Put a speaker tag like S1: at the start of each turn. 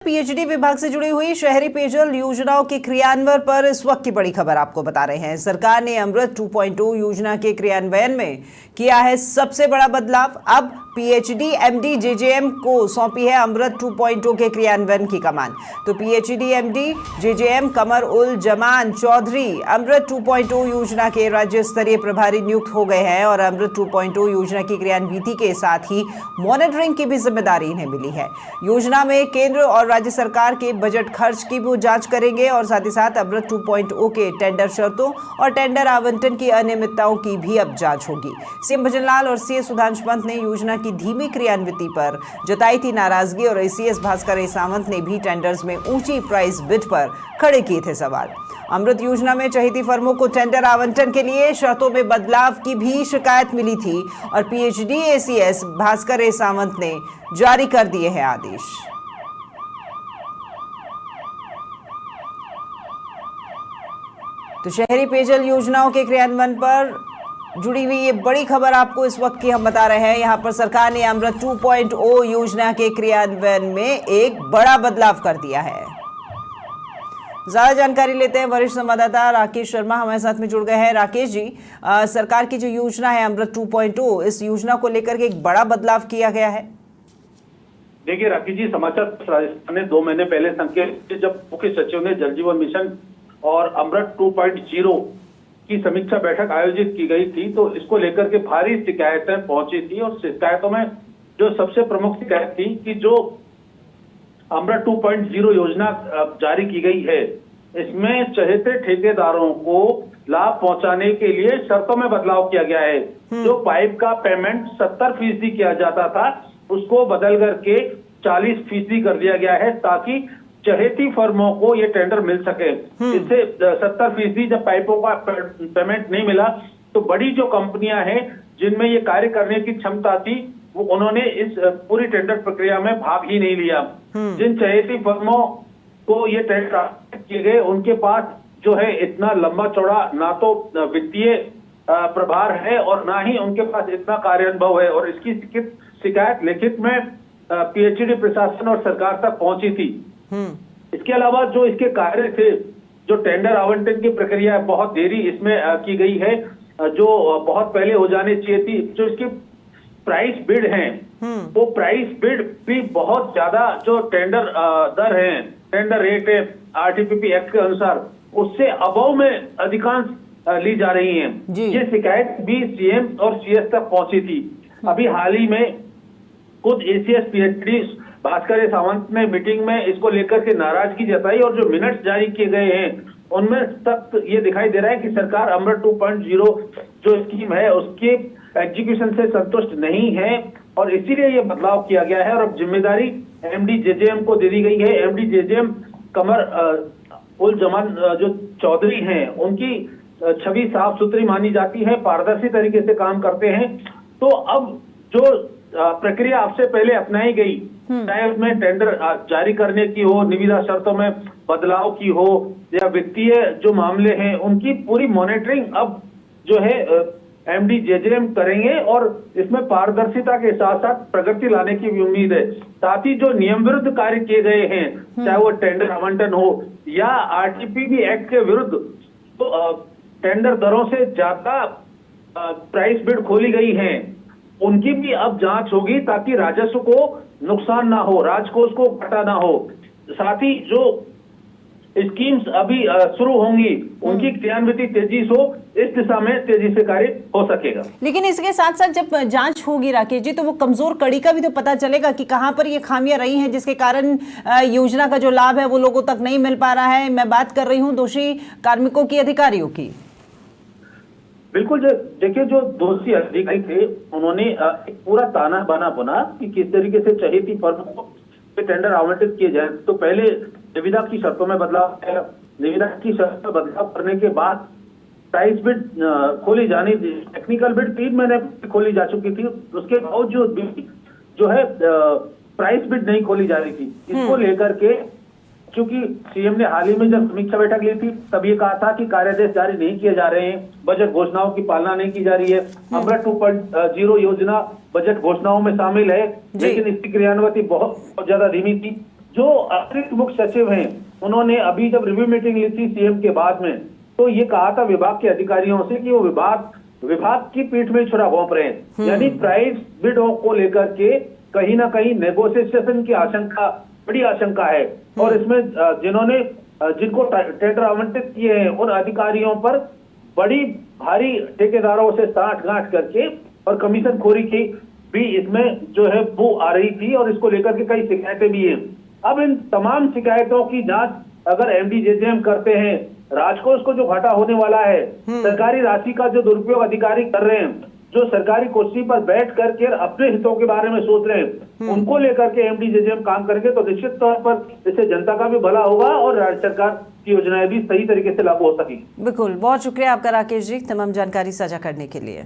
S1: PhD विभाग से जुड़ी हुई शहरी पेयजल योजनाओं के क्रियान्वयन पर इस वक्त की बड़ी खबर आपको बता रहे हैं। सरकार ने अमृत 2.0 योजना के क्रियान्वयन में किया है सबसे बड़ा बदलाव। अब पीएचडी एमडी जेजेएम को सौंपी है अमृत 2.0 के क्रियान्वयन की कमान। तो पीएचडी एमडी जेजेएम कमर उल जमान चौधरी अमृत 2.0 योजना के राज्य स्तरीय प्रभारी नियुक्त हो गए हैं और अमृत 2.0 योजना की क्रियान्विति के साथ ही मॉनिटरिंग की भी जिम्मेदारी इन्हें मिली है। योजना में केंद्र और राज्य सरकार के बजट खर्च की भी जांच करेंगे और साथ ही साथ अमृत 2.0 के टेंडर शर्तों और टेंडर आवंटन की अनियमितताओं की भी अब जांच होगी। सीएम भजनलाल और सीएस सुधांशु पंत ने योजना की धीमी क्रियान्विति पर जताई थी नाराजगी और सीएस भास्कर सावंत ने भी टेंडर्स में ऊंची प्राइस बिड पर खड़े किए थे सवाल। अमृत योजना में चहेती फर्मों को टेंडर आवंटन के लिए शर्तों में बदलाव की भी शिकायत मिली थी और पीएचडी एसीएस भास्कर सावंत ने जारी कर दिए हैं आदेश। तो शहरी पेयजल योजनाओं के क्रियान्वयन पर जुड़ी हुई ये बड़ी खबर आपको इस वक्त की हम बता रहे हैं। यहां पर सरकार ने अमृत 2.0 योजना के क्रियान्वयन में एक बड़ा बदलाव कर दिया है। ज्यादा जानकारी लेते हैं, वरिष्ठ संवाददाता राकेश शर्मा हमारे साथ में जुड़ गए हैं। राकेश जी, सरकार की जो योजना है अमृत 2.0, इस योजना को लेकर के एक बड़ा बदलाव किया गया है।
S2: देखिए राकेश जी, समाचार राजस्थान ने 2 महीने पहले संकेत जब मुख्य सचिव ने जल जीवन मिशन और अमृत 2.0 की समीक्षा बैठक आयोजित की गई थी, तो इसको लेकर के भारी शिकायतें पहुंची थी और शिकायतों में जो सबसे प्रमुख शिकायत थी कि जो अमृत 2.0 योजना जारी की गई है, इसमें चहेते ठेकेदारों को लाभ पहुंचाने के लिए शर्तों में बदलाव किया गया है। जो पाइप का पेमेंट 70% किया जाता था, उसको बदल करके 40% कर दिया गया है ताकि चहेती फर्मों को ये टेंडर मिल सके। इससे 70% जब पाइपों का पेमेंट नहीं मिला तो बड़ी जो कंपनियां हैं जिनमें ये कार्य करने की क्षमता थी, वो उन्होंने इस पूरी टेंडर प्रक्रिया में भाग ही नहीं लिया। जिन चहेती फर्मों को ये टेंडर किए गए, उनके पास जो है इतना लंबा चौड़ा ना तो वित्तीय प्रभार है और ना ही उनके पास इतना कार्यानुभव है, और इसकी शिकायत लिखित में पीएचडी प्रशासन और सरकार तक पहुंची थी। इसके अलावा जो इसके कार्य थे, जो टेंडर आवंटन की प्रक्रिया बहुत देरी इसमें की गई है, जो बहुत पहले हो जानी चाहिए थी। जो इसकी प्राइस बिड हैं, वो प्राइस बिड भी बहुत ज्यादा जो टेंडर दर है, टेंडर रेट है आरटीपीपी एक्ट के अनुसार, उससे अबव में अधिकांश ली जा रही हैं। ये शिकायत भी सीएम और सीएस तक पहुंची थी। अभी हाल ही में खुद एसीएस पीएचडी भास्कर सावंत ने मीटिंग में इसको लेकर के नाराजगी जताई और जो मिनट्स जारी किए गए हैं उनमें तक ये दिखाई दे रहा है कि सरकार अमृत 2.0 जो स्कीम है उसके एग्जीक्यूशन से संतुष्ट नहीं है और इसीलिए ये बदलाव किया गया है। और अब जिम्मेदारी एमडी जेजेएम को दे दी गई है। एमडी जेजेएम कमर उल जमान जो चौधरी हैं, उनकी छवि साफ सुथरी मानी जाती है, पारदर्शी तरीके से काम करते हैं। तो अब जो प्रक्रिया आपसे पहले अपनाई गई, चाहे उसमें टेंडर जारी करने की हो, निविदा शर्तों में बदलाव की हो या वित्तीय जो मामले हैं, उनकी पूरी मॉनिटरिंग अब जो है एमडी जेजेएम करेंगे और इसमें पारदर्शिता के साथ साथ प्रगति लाने की भी उम्मीद है। साथ ही जो नियम विरुद्ध कार्य किए गए हैं, चाहे वो टेंडर आवंटन हो या आरटीपीपी एक्ट के विरुद्ध तो टेंडर दरों से ज्यादा प्राइस बिड खोली गई है, उनकी भी अब जांच होगी ताकि राजस्व को नुकसान ना हो, राजकोष को घाटा ना हो। साथ ही जो स्कीम्स अभी शुरू होंगी उनकी क्रियान्विति तेजी से हो, इस दिशा में तेजी से कार्य हो सकेगा।
S1: लेकिन इसके साथ साथ जब जांच होगी राकेश जी, तो वो कमजोर कड़ी का भी तो पता चलेगा कि कहां पर ये खामियां रही हैं जिसके कारण योजना का जो लाभ है वो लोगों तक नहीं मिल पा रहा है। मैं बात कर रही हूँ दोषी कार्मिकों की, अधिकारियों की।
S2: बिल्कुल, देखिए जो दोषी अधिकारी थे उन्होंने एक पूरा ताना बाना बुना कि किस तरीके से चहेती फर्म को टेंडर आवंटित किए जाए। तो पहले निविदा की शर्तों में बदलाव, निविदा की शर्त में बदलाव करने के बाद प्राइस बिड खोली जानी थी। टेक्निकल बिड 3 महीने खोली जा चुकी थी, उसके बावजूद जो है प्राइस बिड नहीं खोली जा रही थी। इसको लेकर के क्योंकि सीएम ने हाल ही में जब समीक्षा बैठक ली थी तब ये कहा था कि कार्यादेश जारी नहीं किए जा रहे हैं, बजट घोषणाओं की पालना नहीं की जा रही है। अमृत 2.0 योजना बजट घोषणाओं में शामिल है, लेकिन इसकी क्रियान्विति बहुत ज्यादा धीमी थी। जो अतिरिक्त मुख्य सचिव हैं उन्होंने अभी जब रिव्यू मीटिंग ली थी सीएम के बाद में, तो ये कहा था विभाग के अधिकारियों से कि वो विभाग की पीठ में छुरा घोंप रहे हैं। यानी प्राइस बिडों को लेकर के कहीं ना कहीं नेगोशिएशन की आशंका, बड़ी आशंका है। और इसमें जिनको टेंडर आवंटित किए हैं उन अधिकारियों पर बड़ी भारी ठेकेदारों से साठ-गांठ करके और कमीशन खोरी की भी इसमें जो है बू आ रही थी, और इसको लेकर के कई शिकायतें भी हैं। अब इन तमाम शिकायतों की जांच अगर एमडीजेजेएम करते हैं, राजकोष को जो घाटा होने वाला है, सरकारी राशि का जो दुरुपयोग अधिकारी कर रहे हैं, जो सरकारी कुर्सी पर बैठ करके अपने हितों के बारे में सोच रहे हैं, उनको लेकर के एमडीजेजेएम काम करेंगे तो निश्चित तौर पर इससे जनता का भी भला होगा और राज्य सरकार की योजनाएं भी सही तरीके से लागू हो सकेंगी।
S1: बिल्कुल, बहुत शुक्रिया आपका राकेश जी तमाम जानकारी साझा करने के लिए।